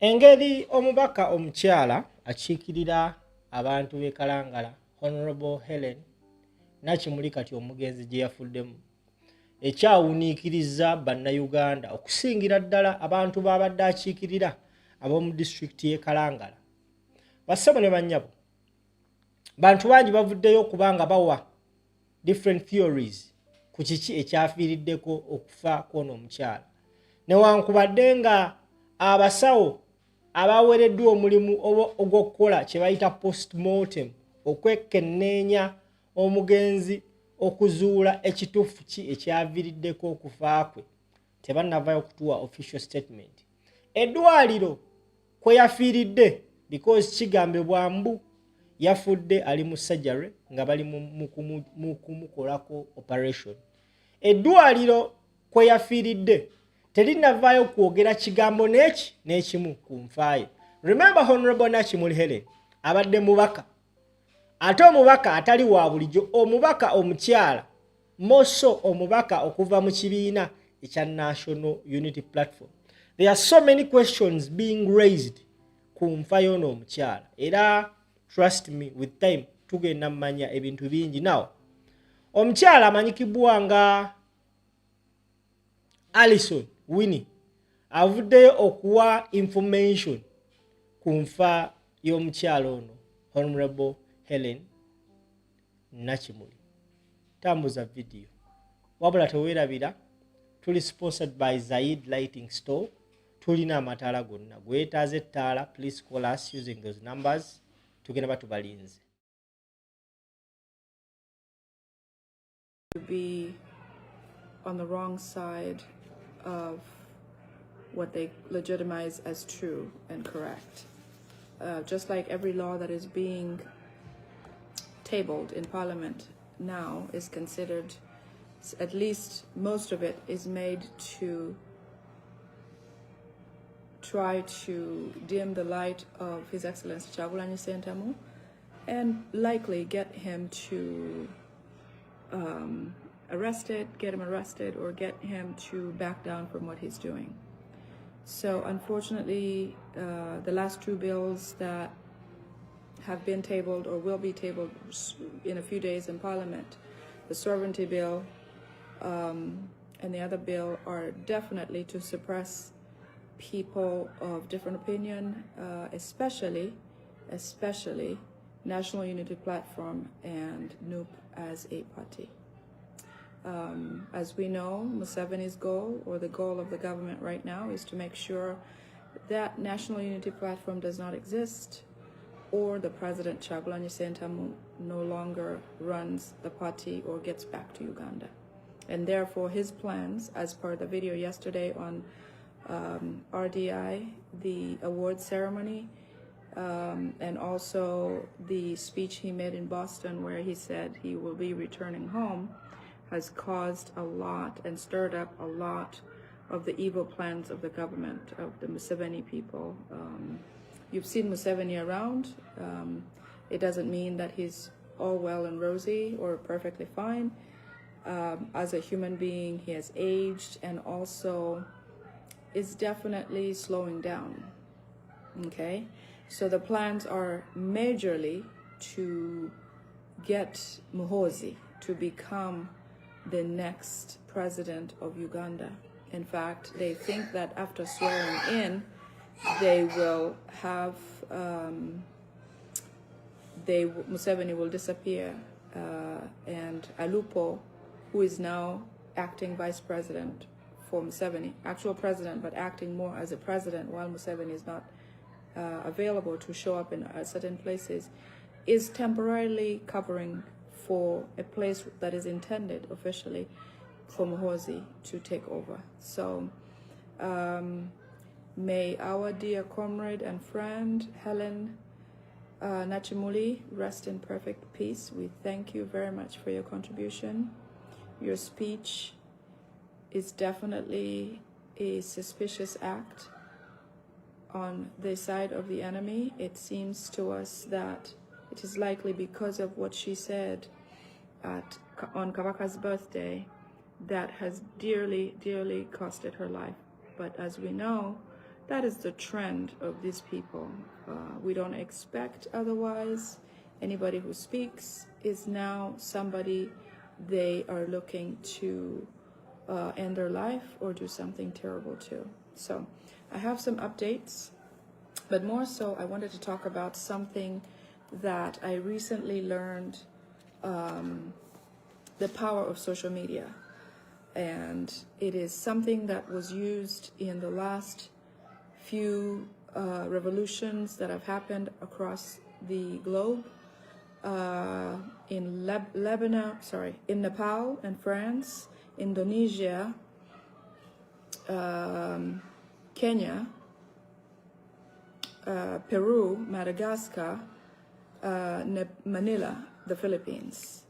Engeri omubaka omukyala akiikirira abantu b'e Kalangala Honorable Hellen Namuli kati omugenzi gye yafuddemu ekyawuniikiriza bannayuganda okusingira ddala abantu b'abadde akiikirira ab'omu disitulikiti y'e Kalangala. Bassebo ne bannyabo, bantu bangi bavuddeyo okubanga bawa different theories ku kiki ekyafiiriddeko okufa kw'ono omukyala, newankubadde nga abasawo abaweereddwa omulimu ogw'okukola kye bayita postmortem okwekenneenya omugenzi okuzuula ekituufu ki ekyaviiriddeko okufa kwe tebannavaayo kutuwa official statement. Eddwaliro kwe yafiiridde because kigambibwa mbu yafudde ali mu surgery nga bali mu kumukolako operation. Eddwaliro kwe yafiiridde terinavaayo kwogera kigambo n'ekimu ku nfaaye. Remember Honorable Namuli Hellen abadde mubaka, ate omubaka atali wa bulijjo, omubaka omukyala, moso omubaka okuva mu kibiina ekya National Unity Platform. There are so many questions being raised ku nfa y'ono omukyala, era trust me with time tugenda mmanya ebintu bingi. Now omukyala amanyikibwa nga Allison Winnie avuddeyo okuwa information ku nfa y'omukyala ono Honorable Hellen Namuli. Tambuza video wabula teweerabira, tuli sponsored by Zaid Lighting Store. Tulina amataala gonna, gwetaaze ettaala please call us using those numbers, tugenda batubalinze. To be on the wrong side of what they legitimize as true and correct. Just like every law that is being tabled in Parliament now is considered, at least most of it is made to try to dim the light of His Excellency Kyagulanyi Ssentamu and likely get him to get him arrested or get him to back down from what he's doing. So unfortunately, the last two bills that have been tabled or will be tabled in a few days in Parliament, the sovereignty bill and the other bill, are definitely to suppress people of different opinion, especially National Unity Platform and NUP as a party. As we know, Museveni's goal, or the goal of the government right now, is to make sure that National Unity Platform does not exist, or the President Kyagulanyi Ssentamu no longer runs the party or gets back to Uganda. And therefore his plans, as per the video yesterday on RDI, the award ceremony, and also the speech he made in Boston where he said he will be returning home, has caused a lot and stirred up a lot of the evil plans of the government, of the Museveni people. You've seen Museveni around. It doesn't mean that he's all well and rosy or perfectly fine. As a human being, he has aged and also is definitely slowing down. Okay? So the plans are majorly to get Muhoozi to become the next president of Uganda. In fact, they think that after swearing in, they will have, Museveni will disappear, and Alupo, who is now acting vice president for Museveni, actual president, but acting more as a president while Museveni is not available to show up in certain places, is temporarily covering for a place that is intended officially for Muhoozi to take over. So may our dear comrade and friend Hellen Namuli rest in perfect peace. We thank you very much for your contribution. Your speech is definitely a suspicious act on the side of the enemy. It seems to us that it is likely because of what she said on Kabaka's birthday that has dearly, dearly costed her life. But as we know, that is the trend of these people. We don't expect otherwise. Anybody who speaks is now somebody they are looking to end their life or do something terrible to. So I have some updates, but more so I wanted to talk about something that I recently learned, the power of social media. And it is something that was used in the last few revolutions that have happened across the globe, in in Nepal and France, Indonesia, Kenya, Peru, Madagascar, Manila, the Philippines.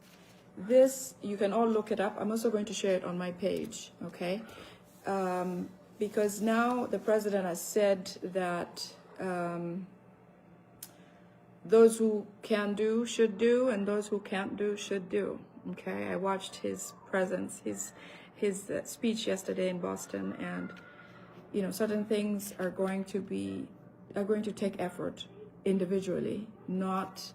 This, you can all look it up. I'm also going to share it on my page, okay? Because now the president has said that those who can do should do, and those who can't do should do, okay? I watched his his speech yesterday in Boston, and you know, certain things are going to take effort individually, not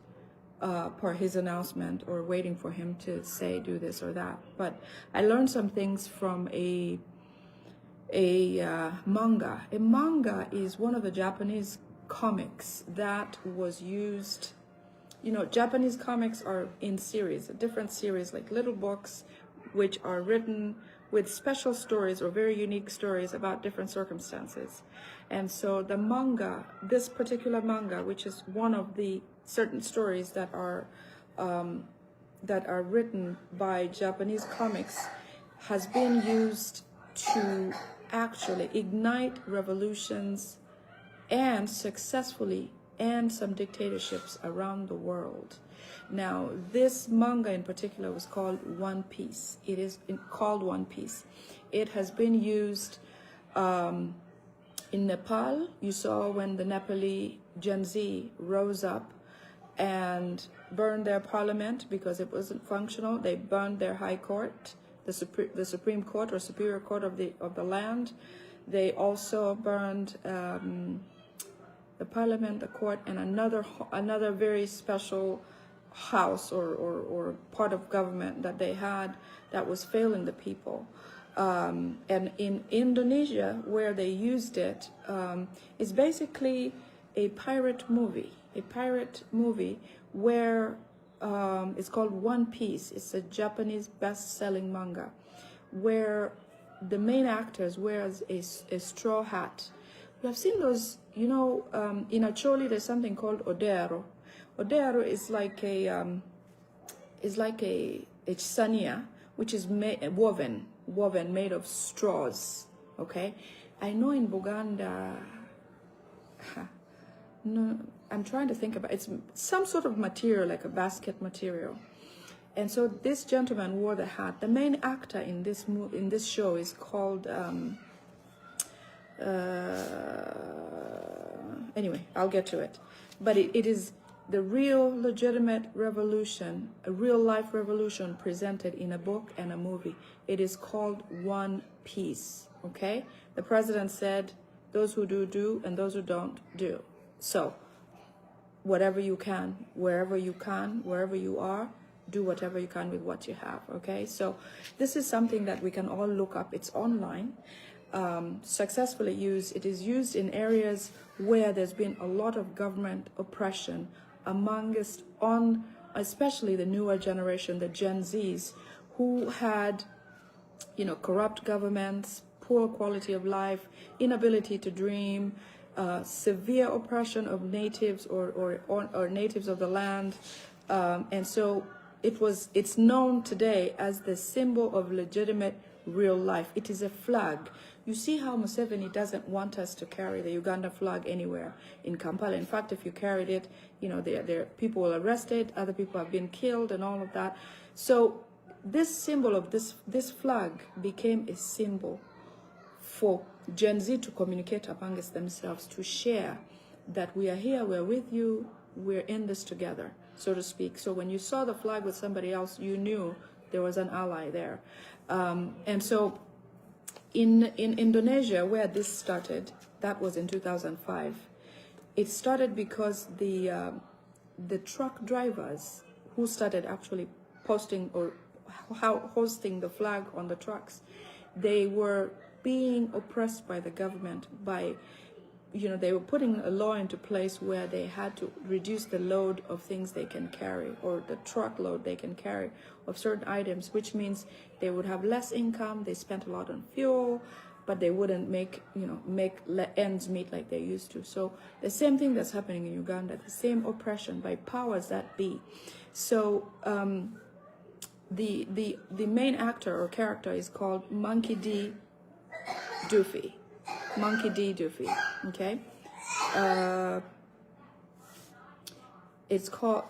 per his announcement or waiting for him to say do this or that. But I learned some things from a manga. A manga is one of the Japanese comics that was used. You know, Japanese comics are in series, different series, like little books, which are written with special stories or very unique stories about different circumstances. And so the manga, this particular manga, which is one of the certain stories that are written by Japanese comics, has been used to actually ignite revolutions and successfully end some dictatorships around the world. Now, this manga in particular was called One Piece. It is called One Piece. It has been used in Nepal. You saw when the Nepali Gen Z rose up and burned their parliament because it wasn't functional. They burned their high court, the Supreme Court or Superior Court of the land. They also burned the parliament, the court, and another very special house or part of government that they had that was failing the people. And in Indonesia, where they used it, is basically a pirate movie where it's called One Piece. It's a Japanese best-selling manga where the main actors wears a straw hat. We have seen those, you know, in Acholi there's something called odero. Odero is like a sania, which is woven made of straws. Okay, I know in Uganda. No, I'm trying to think about it's some sort of material, like a basket material. And so this gentleman wore the hat. The main actor in this show is called anyway, I'll get to it. But it is the real legitimate revolution, a real life revolution presented in a book and a movie. It is called One Piece, okay? The president said, those who do, and those who don't, do. So, whatever you can, wherever you are, do whatever you can with what you have, okay? So, this is something that we can all look up. It's online. Successfully used. It is used in areas where there's been a lot of government oppression especially the newer generation, the Gen Zs, who had, you know, corrupt governments, poor quality of life, inability to dream, severe oppression of natives or natives of the land, and so it's known today as the symbol of legitimate real life. It is a flag. You see how Museveni doesn't want us to carry the Uganda flag anywhere in Kampala. In fact, if you carried it, you know, there people were arrested, other people have been killed and all of that. So this symbol of this flag became a symbol for Gen Z to communicate amongst themselves, to share that we are here, we're with you, we're in this together, so to speak. So when you saw the flag with somebody else, you knew there was an ally there. And so In Indonesia, where this started, that was in 2005. It started because the truck drivers who started actually posting or hosting the flag on the trucks, they were being oppressed by the government by, they were putting a law into place where they had to reduce the load of things they can carry, or the truckload they can carry of certain items, which means they would have less income. They spent a lot on fuel, but they wouldn't make ends meet like they used to. So the same thing that's happening in Uganda, the same oppression by powers that be. So the main actor or character is called Monkey D. Doofy. Monkey D. Doofy, okay? It's called,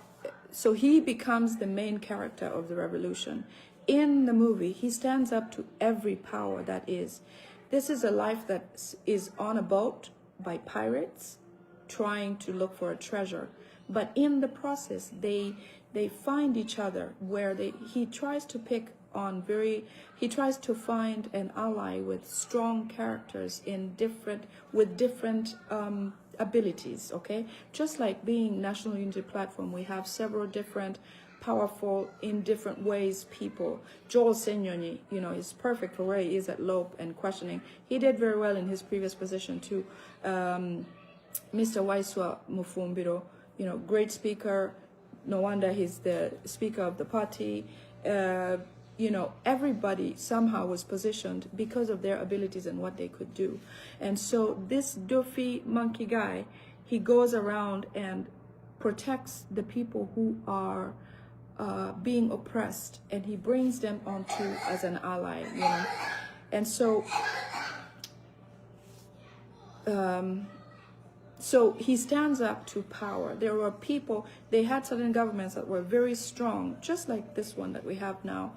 so he becomes the main character of the revolution. In the movie, he stands up to every power that is. This is a life that is on a boat by pirates trying to look for a treasure. But in the process, they find each other where he tries to pick on he tries to find an ally with strong characters with different abilities, okay? Just like being National Unity Platform, we have several different powerful in different ways people. Joel Senyonyi, is perfect for where he is at Lope and questioning. He did very well in his previous position too. Mr. Waiswa Mufumbiro, great speaker. No wonder he's the speaker of the party. Everybody somehow was positioned because of their abilities and what they could do. And so this doofy monkey guy, he goes around and protects the people who are being oppressed, and he brings them onto as an ally, And so so he stands up to power. There were people, they had certain governments that were very strong, just like this one that we have now,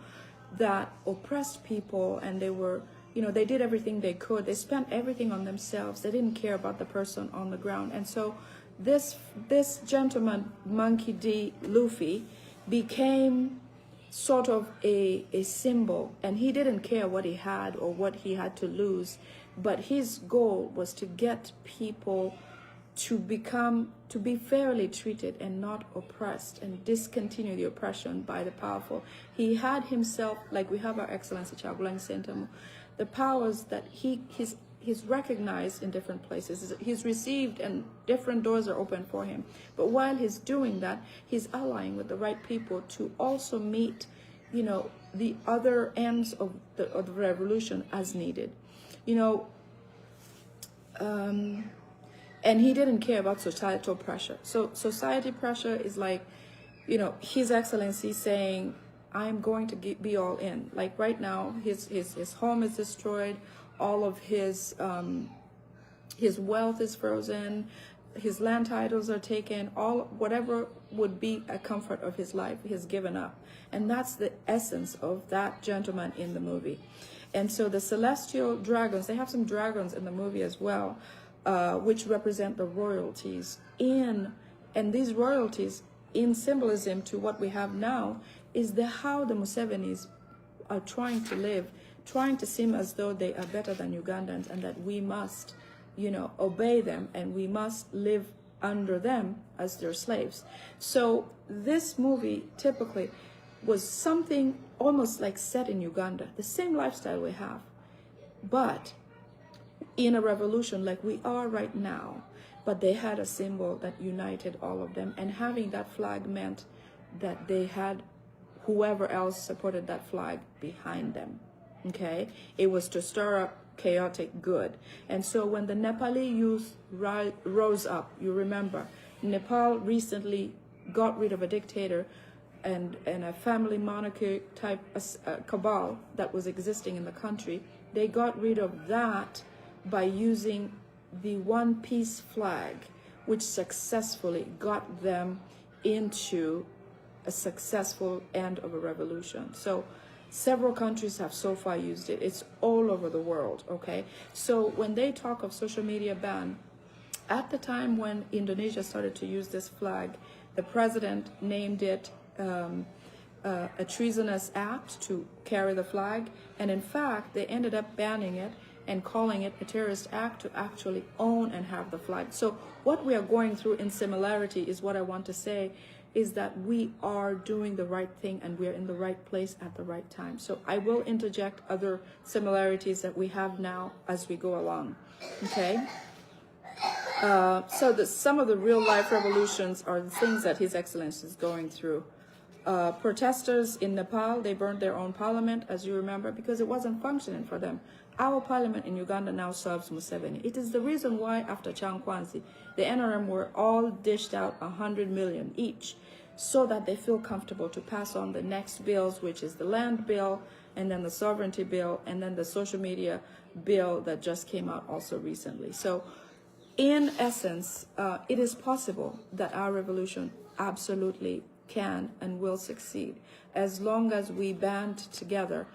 that oppressed people, and they were, they did everything they could. They spent everything on themselves. They didn't care about the person on the ground. And so this gentleman, Monkey D. Luffy, became sort of a symbol, and he didn't care what he had or what he had to lose, but his goal was to get people to be fairly treated and not oppressed, and discontinue the oppression by the powerful. He had himself, like we have our Excellency Chagulanyi Sentamu, the powers that he's recognized in different places. He's received, and different doors are open for him. But while he's doing that, he's allying with the right people to also meet, the other ends of the revolution as needed. And he didn't care about societal pressure. So society pressure is like, His Excellency saying, I'm going to be all in. Like right now, his home is destroyed. All of his wealth is frozen. His land titles are taken. Whatever would be a comfort of his life, he's given up. And that's the essence of that gentleman in the movie. And so the celestial dragons, they have some dragons in the movie as well, which represent the royalties and these royalties in symbolism to what we have now is how the Musevenis are trying to live, trying to seem as though they are better than Ugandans, and that we must, obey them, and we must live under them as their slaves. So this movie typically was something almost like set in Uganda, the same lifestyle we have, but in a revolution like we are right now. But they had a symbol that united all of them, and having that flag meant that they had whoever else supported that flag behind them. Okay, it was to stir up chaotic good. And so when the Nepali youth rose up, you remember, Nepal recently got rid of a dictator and a family monarchy type cabal that was existing in the country. They got rid of that by using the one piece flag, which successfully got them into a successful end of a revolution. So several countries have so far used it. It's all over the world, okay? So when they talk of social media ban, at the time when Indonesia started to use this flag, the president named it a treasonous act to carry the flag, and in fact they ended up banning it and calling it a terrorist act to actually own and have the flag. So what we are going through in similarity is what I want to say is that we are doing the right thing and we are in the right place at the right time. So I will interject other similarities that we have now as we go along, okay? So some of the real life revolutions are the things that His Excellency is going through. Protesters in Nepal, they burned their own parliament, as you remember, because it wasn't functioning for them. Our parliament in Uganda now serves Museveni. It is the reason why after Chankwanzi, the NRM were all dished out 100 million each so that they feel comfortable to pass on the next bills, which is the land bill, and then the sovereignty bill, and then the social media bill that just came out also recently. So in essence, it is possible that our revolution absolutely can and will succeed as long as we band together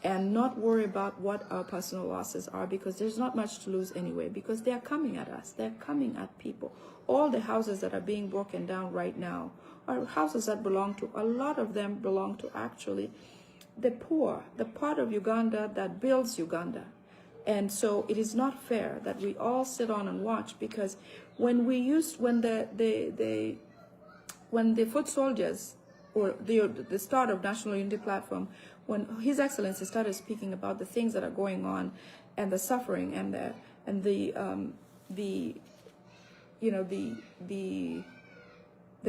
and not worry about what our personal losses are, because there's not much to lose anyway, because they're coming at us, they're coming at people. All the houses that are being broken down right now are houses that belong to, a lot of them belong to actually the poor, the part of Uganda that builds Uganda. And so it is not fair that we all sit on and watch, because when the foot soldiers, or the start of National Unity Platform, when His Excellency started speaking about the things that are going on and the suffering and the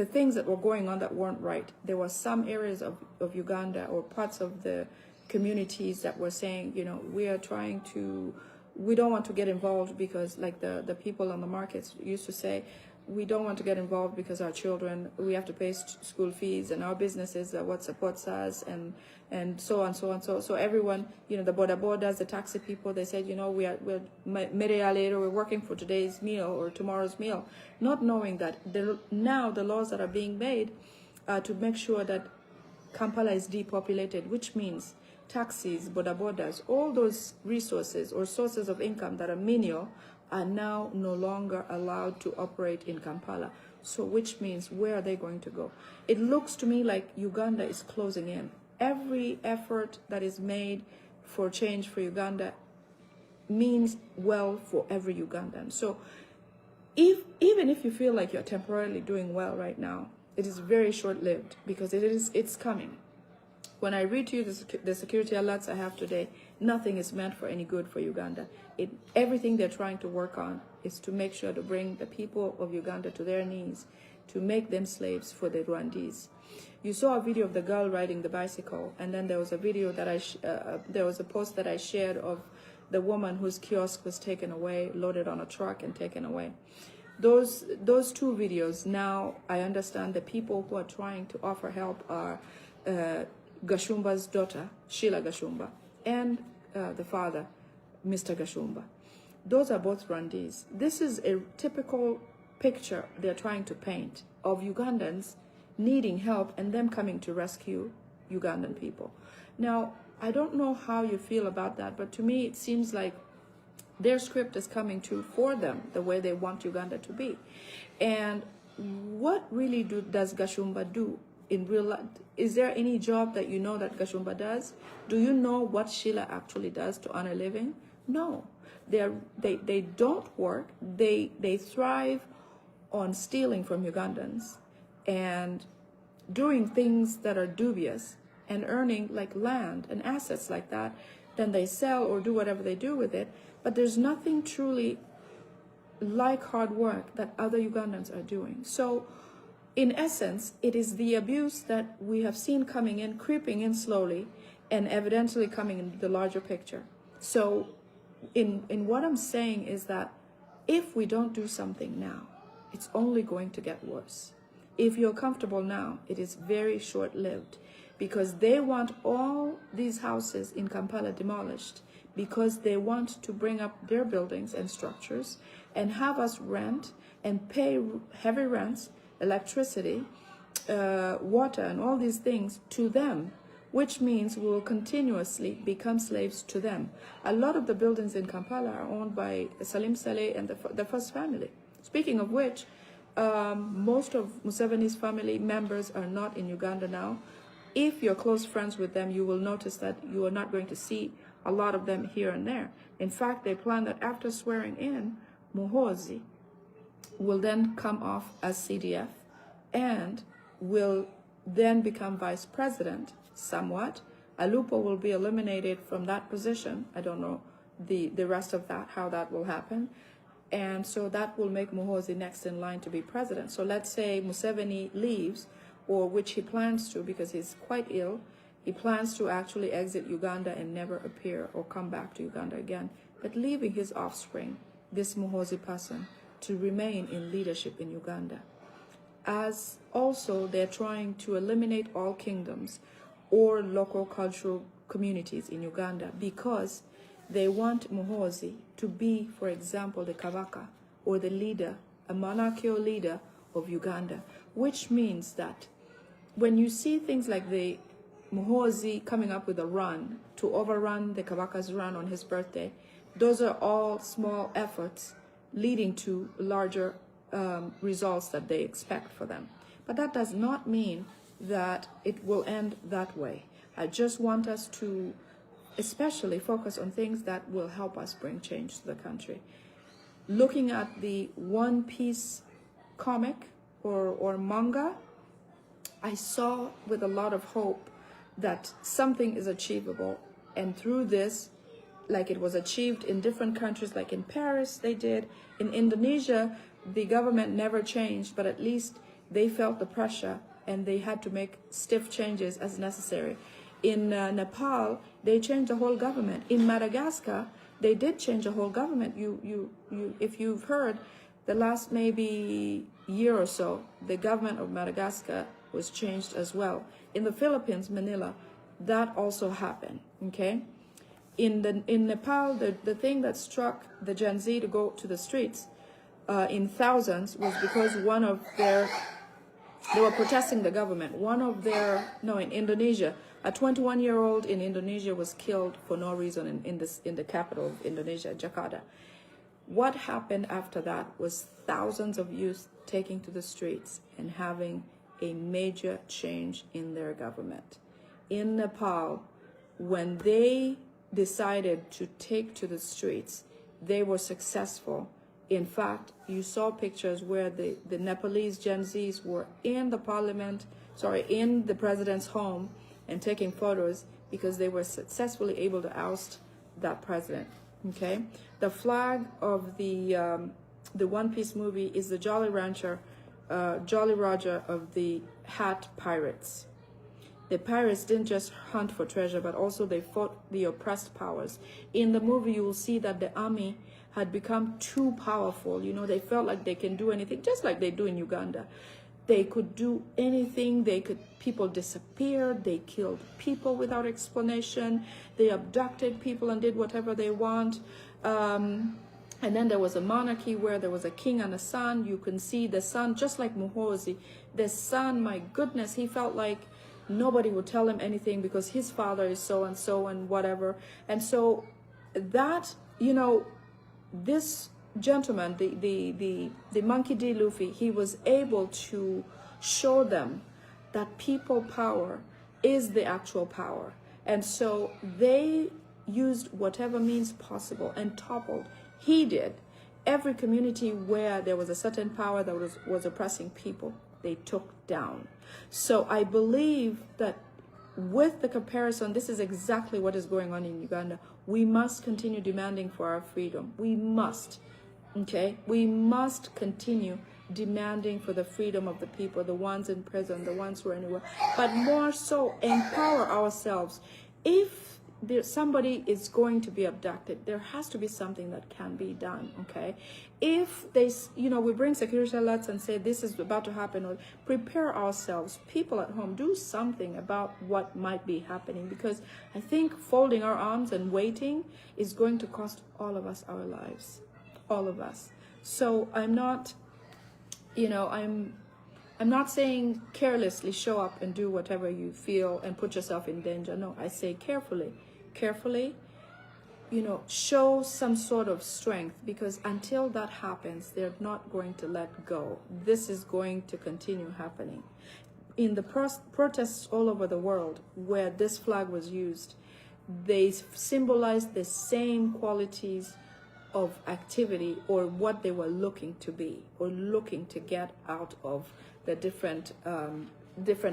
things that were going on that weren't right, there were some areas of Uganda or parts of the communities that were saying, you know, we don't want to get involved because, like the people on the markets used to say, we don't want to get involved because our children, we have to pay school fees, and our businesses are what supports us, and so on. So everyone, you know, the boda bodas, the taxi people, they said, you know, we're working for today's meal or tomorrow's meal, not knowing that now the laws that are being made to make sure that Kampala is depopulated, which means taxis, boda bodas, all those resources or sources of income that are menial are now no longer allowed to operate in Kampala. So which means, where are they going to go? It looks to me like Uganda is closing in. Every effort that is made for change for Uganda means well for every Ugandan. So even if you feel like you're temporarily doing well right now, it is very short-lived, because it's coming. When I read to you the security alerts I have today, nothing is meant for any good for Uganda. Everything they're trying to work on is to make sure to bring the people of Uganda to their knees, to make them slaves for the Rwandese. You saw a video of the girl riding the bicycle, and then there was a video that there was a post that I shared of the woman whose kiosk was taken away, loaded on a truck and taken away. Those two videos, now I understand the people who are trying to offer help are Gashumba's daughter, Sheila Gashumba, and the father, Mr. Gashumba. Those are both Rwandese. This is a typical picture they're trying to paint of Ugandans needing help and them coming to rescue Ugandan people. Now, I don't know how you feel about that, but to me it seems like their script is coming true for them, the way they want Uganda to be. And what really does Gashumba do in real life? Is there any job that you know that Gashumba does? Do you know what Sheila actually does to earn a living? No. They don't work. They thrive on stealing from Ugandans and doing things that are dubious and earning like land and assets like that. Then they sell or do whatever they do with it. But there's nothing truly like hard work that other Ugandans are doing. So in essence, it is the abuse that we have seen coming in, creeping in slowly, and evidently coming in the larger picture. So in what I'm saying is that if we don't do something now, it's only going to get worse. If you're comfortable now, it is very short-lived, because they want all these houses in Kampala demolished, because they want to bring up their buildings and structures and have us rent and pay heavy rents, electricity, water, and all these things to them, which means we will continuously become slaves to them. A lot of the buildings in Kampala are owned by Salim Saleh and the first family. Speaking of which, most of Museveni's family members are not in Uganda now. If you're close friends with them, you will notice that you are not going to see a lot of them here and there. In fact, they plan that after swearing in, Muhoozi will then come off as CDF and will then become vice president somewhat. Alupo will be eliminated from that position. I don't know the rest of that, how that will happen. And so that will make Muhoozi next in line to be president. So let's say Museveni leaves, or which he plans to because he's quite ill. He plans to actually exit Uganda and never appear or come back to Uganda again, but leaving his offspring, this Muhoozi person, to remain in leadership in Uganda. As also they're trying to eliminate all kingdoms or local cultural communities in Uganda because they want Muhoozi to be, for example, the Kabaka or the leader, a monarchical leader of Uganda, which means that when you see things like the Muhoozi coming up with a run to overrun the Kabaka's run on his birthday, those are all small efforts leading to larger results that they expect for them. But that does not mean that it will end that way. I just want us to especially focus on things that will help us bring change to the country. Looking at the One Piece comic or manga, I saw with a lot of hope that something is achievable. And through this, like it was achieved in different countries, like in Paris they did, in Indonesia, the government never changed, but at least they felt the pressure and they had to make stiff changes as necessary. In Nepal, they changed the whole government. In Madagascar, they did change the whole government. If you've heard, the last maybe year or so, the government of Madagascar was changed as well. In the Philippines, Manila, that also happened, okay? In Nepal, the thing that struck the Gen Z to go to the streets in thousands was because they were protesting the government. In Indonesia, a 21-year-old in Indonesia was killed for no reason in the capital of Indonesia, Jakarta. What happened after that was thousands of youth taking to the streets and having a major change in their government. In Nepal, when they decided to take to the streets, they were successful. In fact, you saw pictures where the Nepalese Gen Zs were in the in the president's home and taking photos because they were successfully able to oust that president, okay? The flag of the One Piece movie is the Jolly Roger of the Hat Pirates. The pirates didn't just hunt for treasure, but also they fought the oppressed powers. In the movie, you will see that the army had become too powerful. You know, they felt like they can do anything, just like they do in Uganda. They could do anything. People disappeared. They killed people without explanation. They abducted people and did whatever they want. And then there was a monarchy where there was a king and a son. You can see the son, just like Muhoozi. The son, my goodness, he felt like nobody would tell him anything because his father is so-and-so and whatever. And so that, you know, this gentleman, the Monkey D. Luffy, he was able to show them that people power is the actual power. And so they used whatever means possible and toppled. He did. Every community where there was a certain power that was oppressing people, they took down. So I believe that with the comparison, this is exactly what is going on in Uganda. We must continue demanding for our freedom. We must, okay? We must continue demanding for the freedom of the people, the ones in prison, the ones who are anywhere, but more so empower ourselves. If somebody is going to be abducted, there has to be something that can be done, okay? If they, you know, we bring security alerts and say this is about to happen, or prepare ourselves, people at home, do something about what might be happening, because I think folding our arms and waiting is going to cost all of us our lives, all of us. So I'm not, you know, I'm not saying carelessly show up and do whatever you feel and put yourself in danger. No, I say carefully, you know, show some sort of strength, because until that happens, they're not going to let go. This is going to continue happening. in the protests all over the world where this flag was used, they symbolized the same qualities of activity or what they were looking to be or looking to get out of the different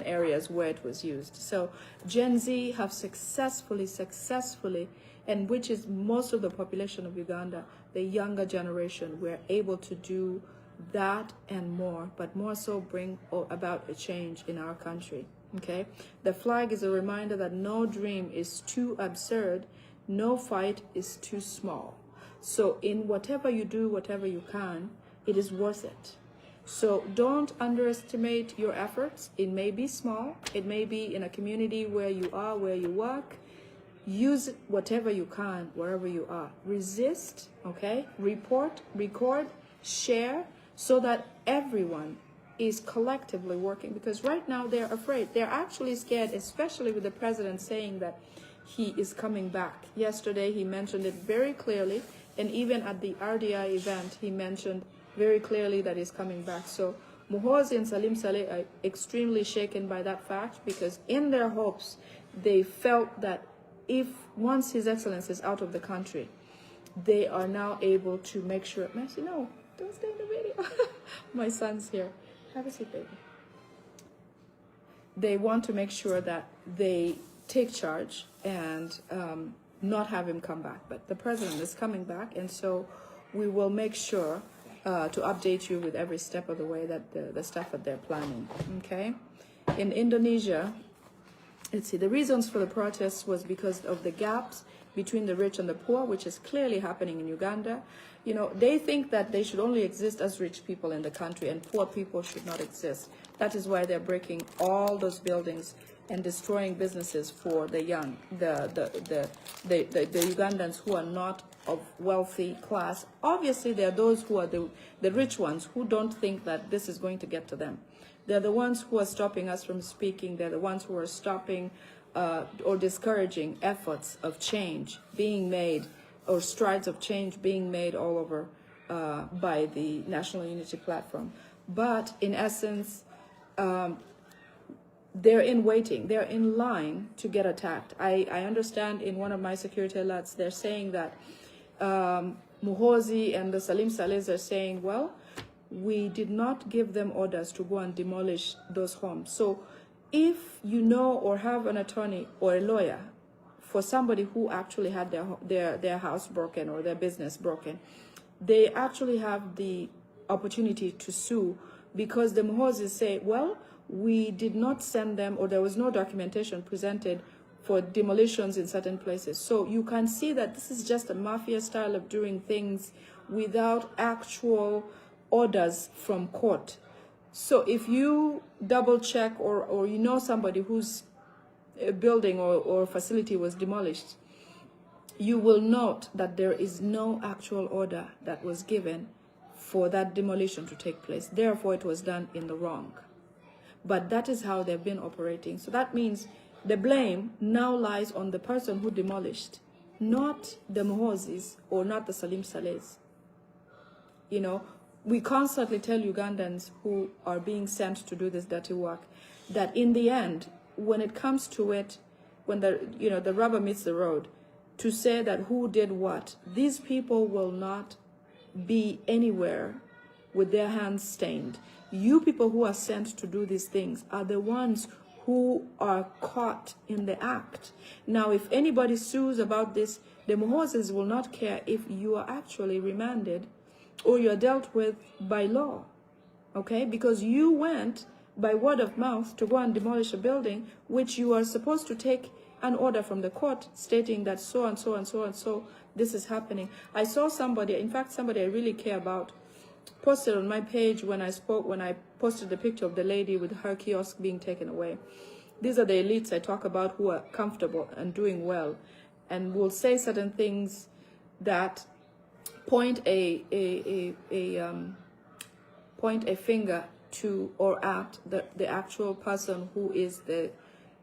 areas where it was used. So Gen Z have successfully, and which is most of the population of Uganda, the younger generation, were able to do that and more, but more so bring about a change in our country. Okay, the flag is a reminder that no dream is too absurd, no fight is too small. So in whatever you do, whatever you can, it is worth it. So don't underestimate your efforts. It may be small, it may be in a community where you are, where you work. Use whatever you can, wherever you are. Resist, okay? Report, record, share, so that everyone is collectively working, because right now they're afraid. They're actually scared, especially with the president saying that he is coming back. Yesterday he mentioned it very clearly, and even at the RDI event he mentioned very clearly that he's coming back. So Muhoozi and Salim Saleh are extremely shaken by that fact, because in their hopes they felt that if once His Excellency is out of the country, they are now able to make sure. Mercy, no, don't stay in the video. My son's here. Have a seat, baby. They want to make sure that they take charge and not have him come back. But the president is coming back, and so we will make sure to update you with every step of the way that the stuff that they're planning. Okay? In Indonesia, let's see, the reasons for the protests was because of the gaps between the rich and the poor, which is clearly happening in Uganda. You know, they think that they should only exist as rich people in the country and poor people should not exist. That is why they're breaking all those buildings and destroying businesses for the young, the Ugandans who are not of wealthy class. Obviously, there are those who are the rich ones who don't think that this is going to get to them. They're the ones who are stopping us from speaking. They're the ones who are stopping or discouraging efforts of change being made, or strides of change being made all over by the National Unity Platform. But in essence, they're in waiting. They're in line to get attacked. I understand in one of my security alerts, they're saying that Muhoozi and the Salim Salehs are saying, well, we did not give them orders to go and demolish those homes. So if you know or have an attorney or a lawyer for somebody who actually had their house broken or their business broken, they actually have the opportunity to sue, because the Muhoozis say, well, we did not send them, or there was no documentation presented for demolitions in certain places. So you can see that this is just a mafia style of doing things without actual orders from court. So if you double check or you know somebody whose building or facility was demolished, you will note that there is no actual order that was given for that demolition to take place. Therefore, it was done in the wrong. But that is how they've been operating. So that means the blame now lies on the person who demolished, not the Muhoozis or not the Salim Salehs. You know, we constantly tell Ugandans who are being sent to do this dirty work that in the end, when it comes to it, when the rubber meets the road, to say that who did what, these people will not be anywhere with their hands stained. You people who are sent to do these things are the ones who are caught in the act. Now, if anybody sues about this, the Muhoozis will not care if you are actually remanded or you're dealt with by law, okay? Because you went by word of mouth to go and demolish a building which you are supposed to take an order from the court stating that so and so and so and so this is happening. I saw somebody, in fact somebody I really care about, posted on my page when I posted the picture of the lady with her kiosk being taken away. These are the elites I talk about who are comfortable and doing well and will say certain things that point a finger to or at the actual person who is the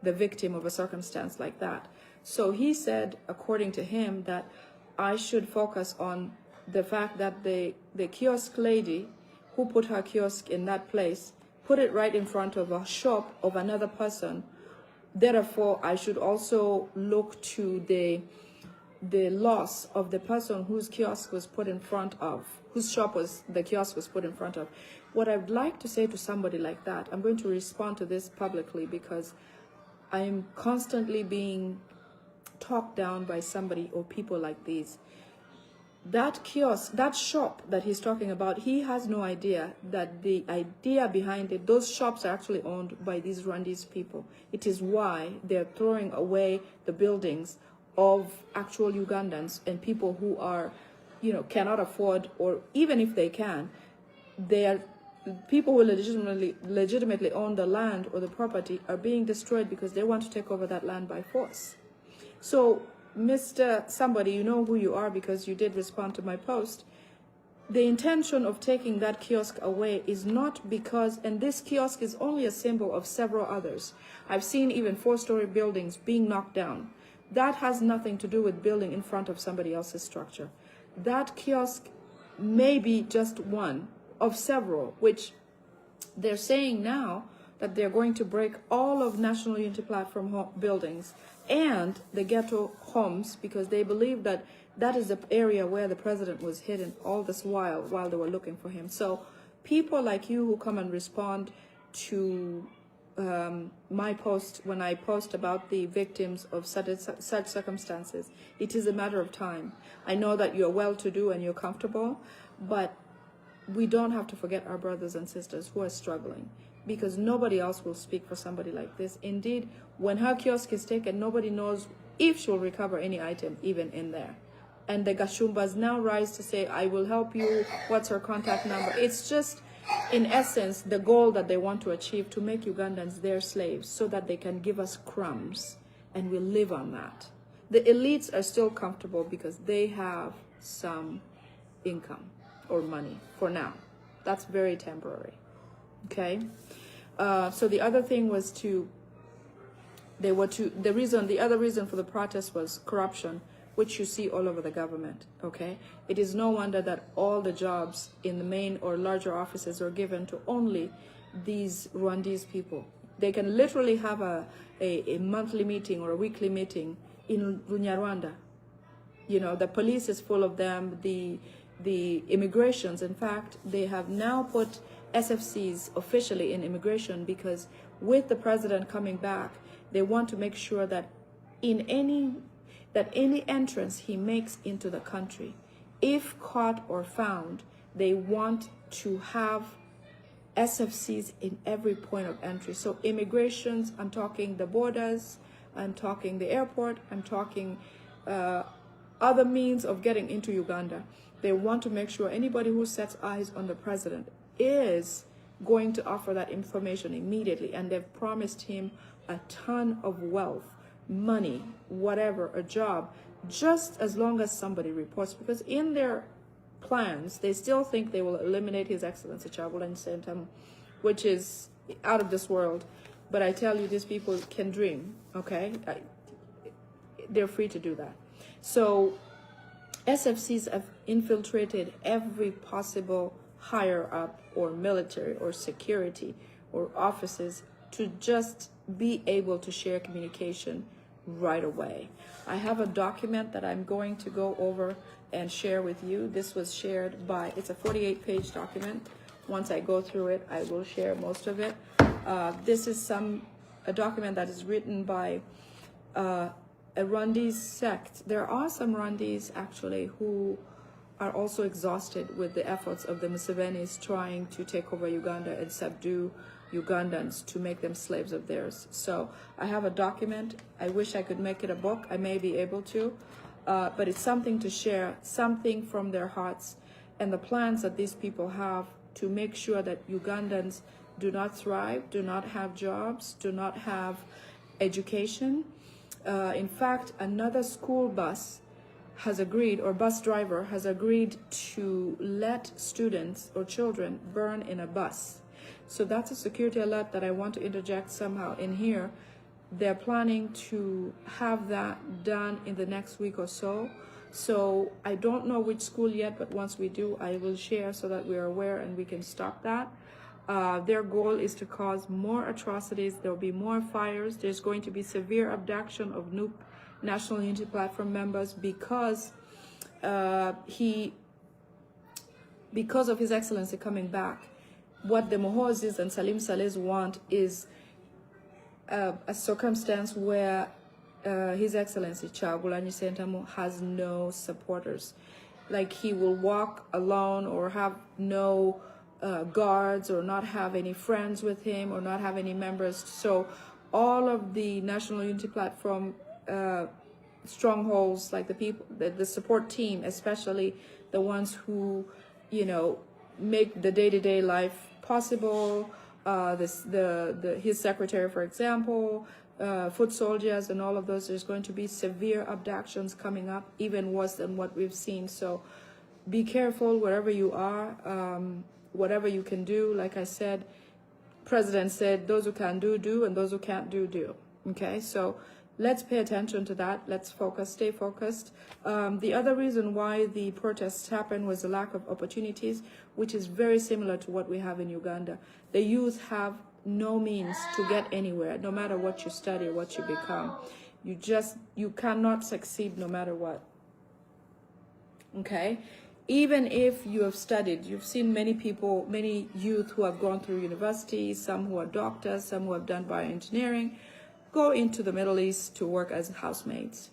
victim of a circumstance like that. So he said, according to him, that I should focus on the fact that the kiosk lady who put her kiosk in that place put it right in front of a shop of another person. Therefore, I should also look to the loss of the person whose kiosk was put in front of, whose shop was the kiosk was put in front of. What I'd like to say to somebody like that, I'm going to respond to this publicly because I'm constantly being talked down by somebody or people like these. That kiosk, that shop that he's talking about, he has no idea that the idea behind it, those shops are actually owned by these Rwandese people. It is why they're throwing away the buildings of actual Ugandans and people who are, you know, cannot afford, or even if they can, they are people who legitimately own the land or the property are being destroyed because they want to take over that land by force. So, Mr. Somebody, you know who you are because you did respond to my post. The intention of taking that kiosk away is not because, and this kiosk is only a symbol of several others. I've seen even 4-story buildings being knocked down. That has nothing to do with building in front of somebody else's structure. That kiosk may be just one of several, which they're saying now that they're going to break all of National Unity Platform buildings and the ghetto homes because they believe that that is the area where the president was hidden all this while they were looking for him. So people like you who come and respond to my post, when I post about the victims of such circumstances, it is a matter of time. I know that you're well-to-do and you're comfortable, but we don't have to forget our brothers and sisters who are struggling, because nobody else will speak for somebody like this. Indeed, when her kiosk is taken, nobody knows if she'll recover any item even in there. And the Gashumbas now rise to say, I will help you, what's her contact number? It's just, in essence, the goal that they want to achieve, to make Ugandans their slaves so that they can give us crumbs and we'll live on that. The elites are still comfortable because they have some income or money for now. That's very temporary. Okay? So the other thing was the other reason for the protest was corruption, which you see all over the government, okay? It is no wonder that all the jobs in the main or larger offices are given to only these Rwandese people. They can literally have a monthly meeting or a weekly meeting in Rwanda. You know, the police is full of them, the immigrations. In fact, they have now put SFCs officially in immigration because with the president coming back, they want to make sure that any entrance he makes into the country, if caught or found, they want to have SFCs in every point of entry. So immigrations, I'm talking the borders, I'm talking the airport, I'm talking other means of getting into Uganda. They want to make sure anybody who sets eyes on the president is going to offer that information immediately, and they've promised him a ton of wealth, money, whatever, a job, just as long as somebody reports, because in their plans, they still think they will eliminate His Excellency Chagulanyi Ssentamu, which is out of this world. But I tell you, these people can dream, okay? They're free to do that. So SFCs have infiltrated every possible higher up or military or security or offices to just be able to share communication right away. I have a document that I'm going to go over and share with you. This was shared by, it's a 48-page document. Once I go through it, I will share most of it. This is a document that is written by a Rwandese sect. There are some Rwandese actually who are also exhausted with the efforts of the Musevenis trying to take over Uganda and subdue Ugandans to make them slaves of theirs. So I have a document. I wish I could make it a book. I may be able to, but it's something to share, something from their hearts and the plans that these people have to make sure that Ugandans do not thrive, do not have jobs, do not have education. In fact, another school bus has agreed, or bus driver has agreed to let students or children burn in a bus. So that's a security alert that I want to interject somehow in here. They're planning to have that done in the next week or so. So I don't know which school yet, but once we do, I will share so that we're aware and we can stop that. Their goal is to cause more atrocities. There will be more fires. There's going to be severe abduction of new National Unity Platform members because because of His Excellency coming back. What the Mohozis and Salim Salehs want is a circumstance where His Excellency Kyagulanyi Ssentamu has no supporters. Like he will walk alone or have no guards or not have any friends with him or not have any members. So all of the National Unity Platform strongholds, like the people, the support team, especially the ones who, you know, make the day-to-day life possible, his secretary, for example, foot soldiers and all of those, there's going to be severe abductions coming up, even worse than what we've seen. So be careful wherever you are, whatever you can do. Like I said, President said, those who can do, and those who can't do. Okay, so let's pay attention to that. Let's focus, stay focused. The other reason why the protests happened was the lack of opportunities, which is very similar to what we have in Uganda. The youth have no means to get anywhere, no matter what you study or what you become. You cannot succeed no matter what. Okay? Even if you have studied, you've seen many people, many youth who have gone through university, some who are doctors, some who have done bioengineering, go into the Middle East to work as housemaids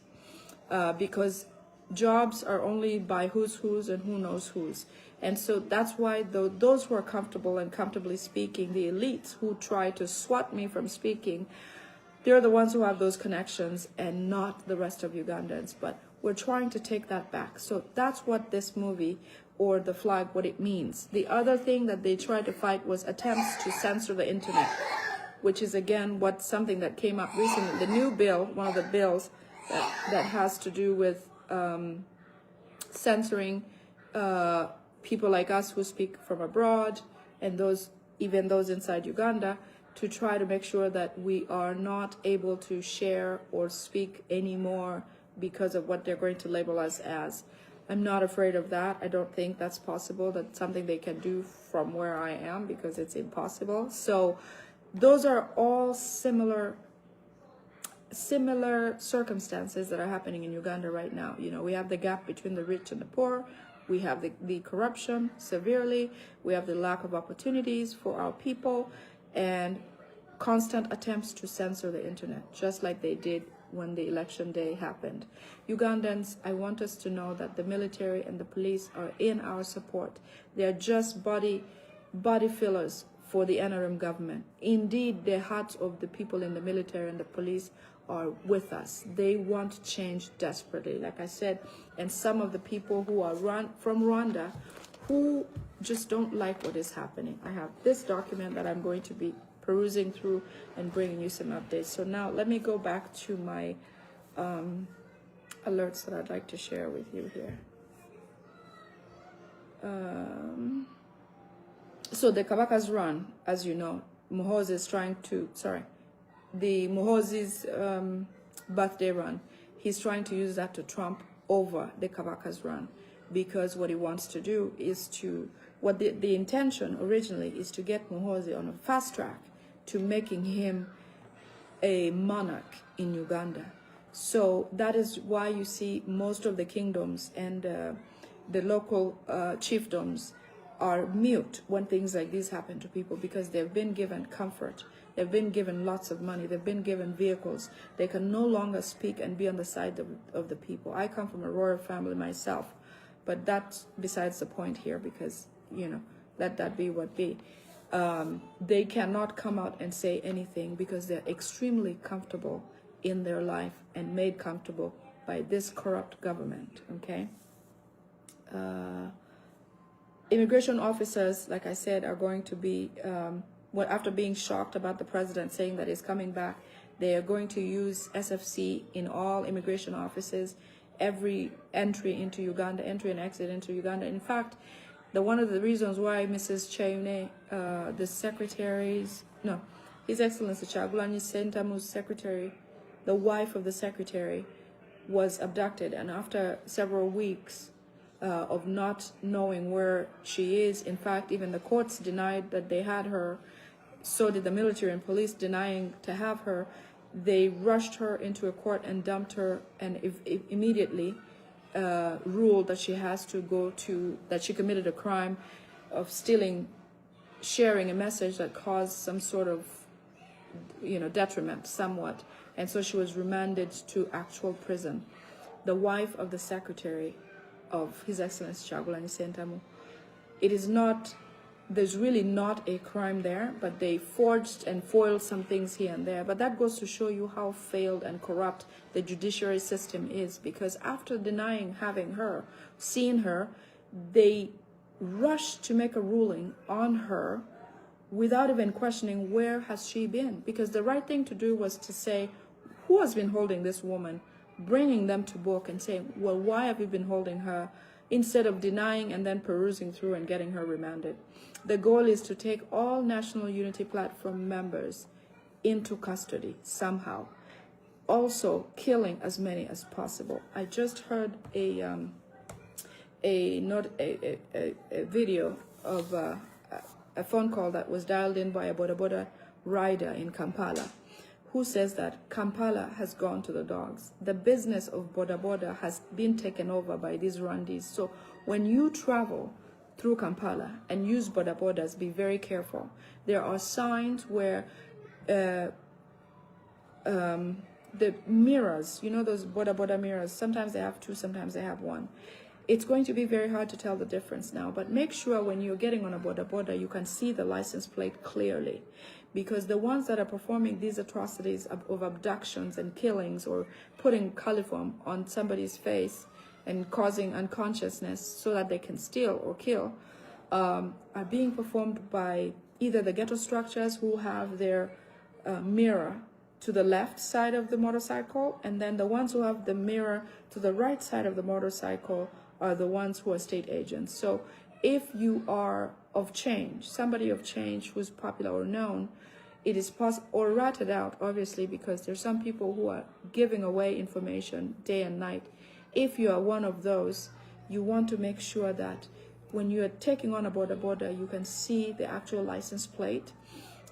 because jobs are only by who's and who knows who's. And so that's why those who are comfortable and comfortably speaking, the elites who try to swat me from speaking, they're the ones who have those connections and not the rest of Ugandans. But we're trying to take that back. So that's what this movie or the flag, what it means. The other thing that they tried to fight was attempts to censor the internet, which is again something that came up recently. The new bill, one of the bills that has to do with censoring people like us who speak from abroad and even those inside Uganda, to try to make sure that we are not able to share or speak anymore because of what they're going to label us as. I'm not afraid of that. I don't think that's possible. That's something they can do from where I am, because it's impossible. So those are all similar circumstances that are happening in Uganda right now. You know, we have the gap between the rich and the poor. We have the corruption severely. We have the lack of opportunities for our people and constant attempts to censor the internet, just like they did when the election day happened. Ugandans, I want us to know that the military and the police are in our support. They are just body fillers for the NRM government. Indeed, the hearts of the people in the military and the police are with us. They want change desperately, like I said, and some of the people who are from Rwanda who just don't like what is happening. I have this document that I'm going to be perusing through and bringing you some updates. So now let me go back to my alerts that I'd like to share with you here. So the Kabaka's run, as you know, Muhoozi is trying to, the Muhoozi's birthday run, he's trying to use that to trump over the Kabaka's run, because what he wants to do is to, the intention originally is to get Muhoozi on a fast track to making him a monarch in Uganda. So that is why you see most of the kingdoms and the local chiefdoms are mute when things like this happen to people, because they've been given comfort. They've been given lots of money. They've been given vehicles. They can no longer speak and be on the side of the people. I come from a royal family myself, but that's besides the point here, because, you know, let that be what be. They cannot come out and say anything because they're extremely comfortable in their life and made comfortable by this corrupt government, okay? Immigration officers, like I said, are going to be, after being shocked about the president saying that he's coming back, they are going to use SFC in all immigration offices, every entry into Uganda, entry and exit into Uganda. In fact, one of the reasons why Mrs. Chayune, His Excellency Kyagulanyi Ssentamu's secretary, the wife of the secretary, was abducted, and after several weeks, of not knowing where she is. In fact, even the courts denied that they had her. So did the military and police, denying to have her. They rushed her into a court and dumped her, and immediately ruled that she has to go to, that she committed a crime of sharing a message that caused some sort of, detriment somewhat. And so she was remanded to actual prison. The wife of the secretary of His Excellency Kyagulanyi Ssentamu, there's really not a crime there, but they forged and foiled some things here and there. But that goes to show you how failed and corrupt the judiciary system is, because after denying seeing her, they rushed to make a ruling on her without even questioning where has she been. Because the right thing to do was to say, who has been holding this woman, bringing them to book and saying, well, why have you been holding her, instead of denying and then perusing through and getting her remanded. The goal is to take all National Unity Platform members into custody somehow. Also, killing as many as possible. I just heard a video of a phone call that was dialed in by a Boda Boda rider in Kampala, who says that Kampala has gone to the dogs. The business of Boda Boda has been taken over by these Rwandese. So when you travel through Kampala and use Boda Bodas, be very careful. There are signs where the mirrors, those Boda Boda mirrors, sometimes they have two, sometimes they have one. It's going to be very hard to tell the difference now, but make sure when you're getting on a Boda Boda, you can see the license plate clearly. Because the ones that are performing these atrocities of abductions and killings, or putting coliform on somebody's face and causing unconsciousness so that they can steal or kill, are being performed by either the ghetto structures, who have their mirror to the left side of the motorcycle, and then the ones who have the mirror to the right side of the motorcycle are the ones who are state agents. So if you are of change, somebody of change who's popular or known, it is possible, or ratted out, obviously, because there's some people who are giving away information day and night. If you are one of those, you want to make sure that when you are taking on a Boda Boda, you can see the actual license plate,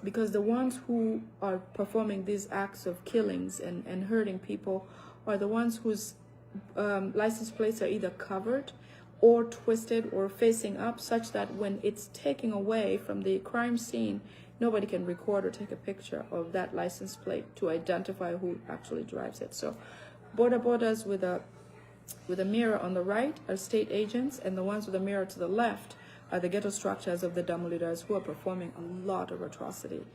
because the ones who are performing these acts of killings and hurting people are the ones whose license plates are either covered or twisted or facing up, such that when it's taken away from the crime scene, nobody can record or take a picture of that license plate to identify who actually drives it. So Boda Bodas with a mirror on the right are state agents, and the ones with a mirror to the left are the ghetto structures of the Damulidas, who are performing a lot of atrocity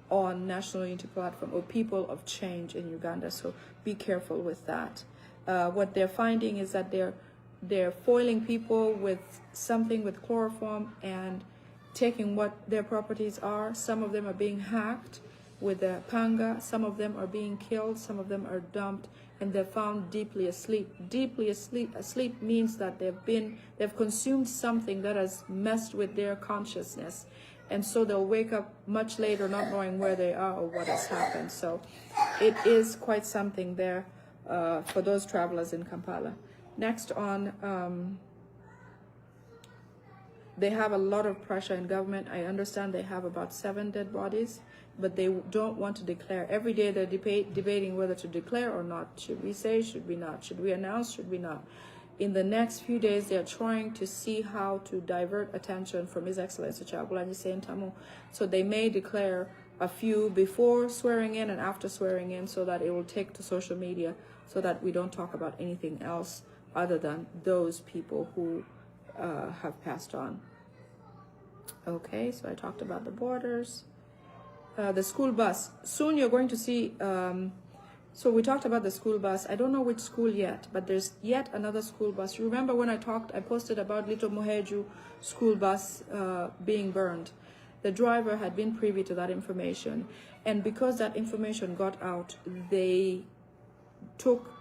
on National Unity Platform or people of change in Uganda. So be careful with that. What they're finding is that they're foiling people with something with chloroform and taking what their properties are. Some of them are being hacked with a panga, some of them are being killed, some of them are dumped, and they're found deeply asleep. Deeply asleep. Asleep means that they've consumed something that has messed with their consciousness, and so they'll wake up much later not knowing where they are or what has happened. So it is quite something there for those travelers in Kampala. Next on, they have a lot of pressure in government. I understand they have about 7 dead bodies, but they don't want to declare. Every day they're debating whether to declare or not. Should we say, should we not? Should we announce, should we not? In the next few days, they're trying to see how to divert attention from His Excellency Kyagulanyi Ssentamu. So they may declare a few before swearing in and after swearing in, so that it will take to social media, so that we don't talk about anything else other than those people who have passed on. Okay, so I talked about the borders. The school bus. Soon you're going to see, so we talked about the school bus. I don't know which school yet, but there's yet another school bus. You remember when I posted about Little Muheju school bus being burned. The driver had been privy to that information, and because that information got out, they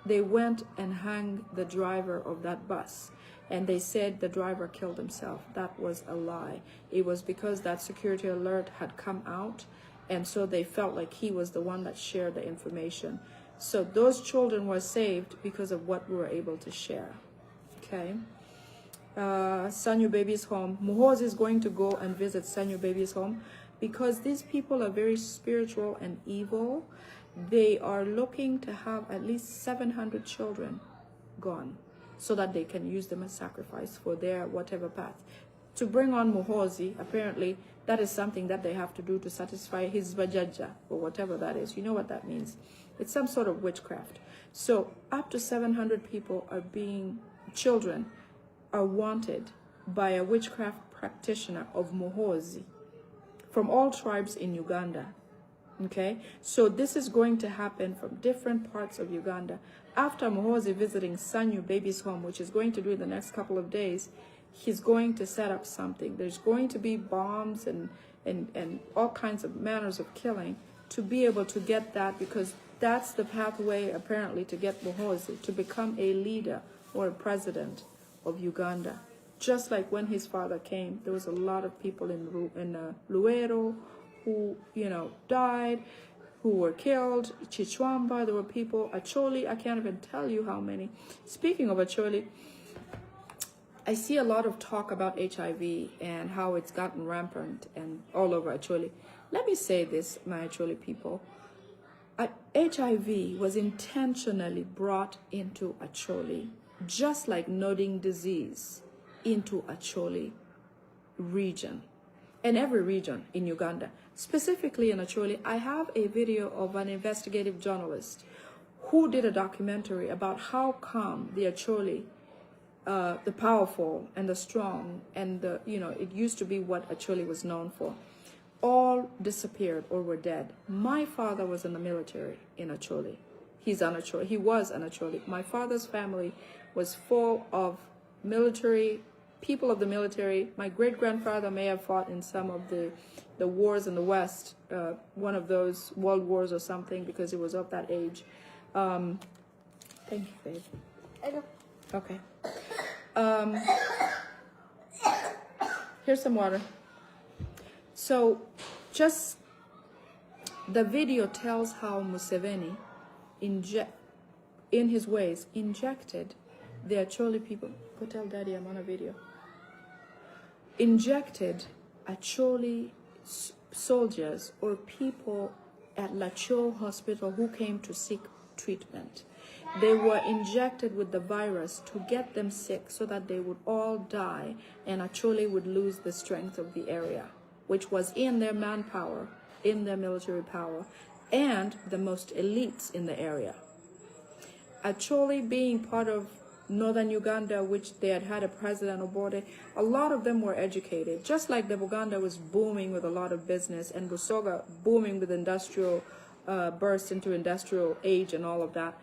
went and hanged the driver of that bus. And they said the driver killed himself. That was a lie. It was because that security alert had come out, and so they felt like he was the one that shared the information. So those children were saved because of what we were able to share. Okay. Sanyu Baby's home. Muhoozi is going to go and visit Sanyu Baby's home because these people are very spiritual and evil. They are looking to have at least 700 children gone so that they can use them as sacrifice for their whatever path. To bring on Muhoozi, apparently, that is something that they have to do to satisfy his vajaja, or whatever that is. You know what that means. It's some sort of witchcraft. So up to 700 people are children are wanted by a witchcraft practitioner of Muhoozi from all tribes in Uganda. Okay, so this is going to happen from different parts of Uganda. After Muhoozi visiting Sanyu Baby's home, which is going to do in the next couple of days, he's going to set up something. There's going to be bombs and all kinds of manners of killing to be able to get that, because that's the pathway apparently to get Muhoozi to become a leader or a president of Uganda. Just like when his father came, there was a lot of people in Luero who, you know, died, who were killed. Chichwamba, there were people. Acholi, I can't even tell you how many. Speaking of Acholi, I see a lot of talk about HIV and how it's gotten rampant and all over Acholi. Let me say this, my Acholi people. HIV was intentionally brought into Acholi, just like nodding disease into Acholi region and every region in Uganda. Specifically in Acholi, I have a video of an investigative journalist who did a documentary about how come the Acholi, the powerful and the strong and the, you know, it used to be what Acholi was known for, all disappeared or were dead. My father was in the military in Acholi. He was an Acholi. My father's family was full of military, people of the military. My great-grandfather may have fought in some of the wars in the West, one of those world wars or something, because he was of that age. Thank you, babe. I know. Okay. Here's some water. So just the video tells how Museveni in his ways injected the Acholi people. Go tell daddy I'm on a video. Injected Acholi soldiers or people at Lacho Hospital who came to seek treatment. They were injected with the virus to get them sick so that they would all die and Acholi would lose the strength of the area, which was in their manpower, in their military power, and the most elites in the area. Acholi being part of northern Uganda, which they had a president Obode, a lot of them were educated. Just like the Buganda was booming with a lot of business and Busoga booming with industrial, burst into industrial age and all of that,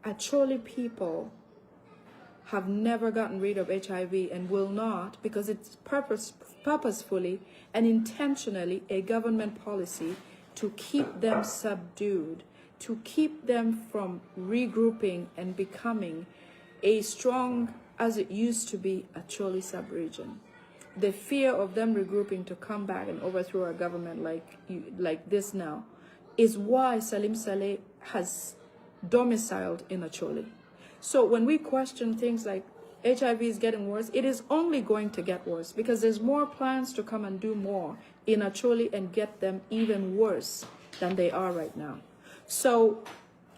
Acholi people have never gotten rid of HIV and will not, because it's purposefully and intentionally a government policy to keep them subdued, to keep them from regrouping and becoming a strong, as it used to be, Acholi sub-region. The fear of them regrouping to come back and overthrow a government like this now is why Salim Saleh has domiciled in Acholi. So when we question things like HIV is getting worse, it is only going to get worse because there's more plans to come and do more in Acholi and get them even worse than they are right now. So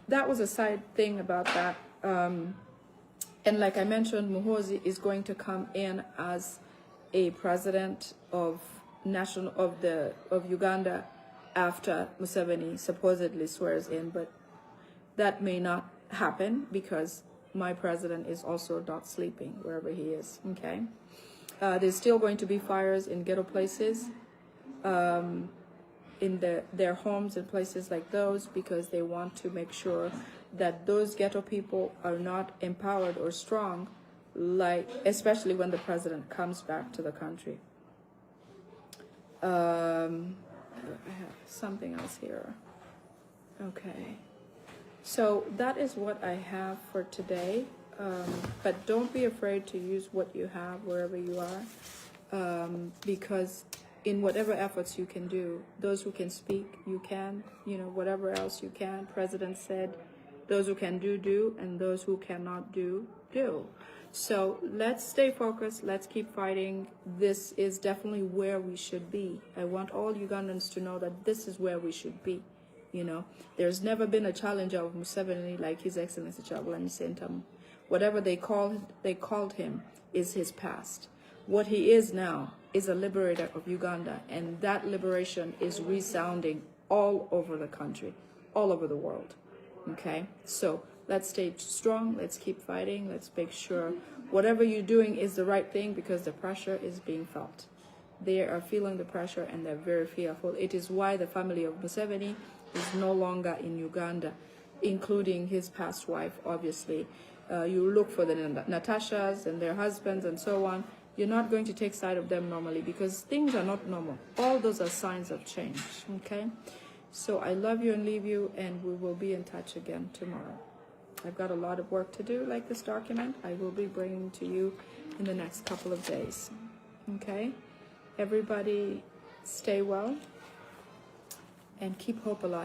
that was a side thing about that. And like I mentioned, Muhoozi is going to come in as a president of Uganda after Museveni supposedly swears in, but that may not happen because my president is also not sleeping wherever he is. Okay, there's still going to be fires in ghetto places, in their homes and places like those, because they want to make sure that those ghetto people are not empowered or strong, like especially when the president comes back to the country. I have something else here. Okay, so that is what I have for today. But don't be afraid to use what you have wherever you are, because in whatever efforts you can do, those who can speak, you can, whatever else you can. President said, those who can do, and those who cannot do. So let's stay focused. Let's keep fighting. This is definitely where we should be. I want all Ugandans to know that this is where we should be. You know, there's never been a challenger of Museveni like His Excellency Kyagulanyi Ssentamu. Whatever they called him is his past. What he is now is a liberator of Uganda, and that liberation is resounding all over the country, all over the world. Okay, so let's stay strong. Let's keep fighting. Let's make sure whatever you're doing is the right thing, because the pressure is being felt. They are feeling the pressure and they're very fearful. It is why the family of Museveni is no longer in Uganda, including his past wife, obviously. You look for the Natashas and their husbands and so on. You're not going to take side of them normally, because things are not normal. All those are signs of change, okay? So I love you and leave you, and we will be in touch again tomorrow. I've got a lot of work to do, like this document. I will be bringing to you in the next couple of days, okay? Everybody stay well and keep hope alive.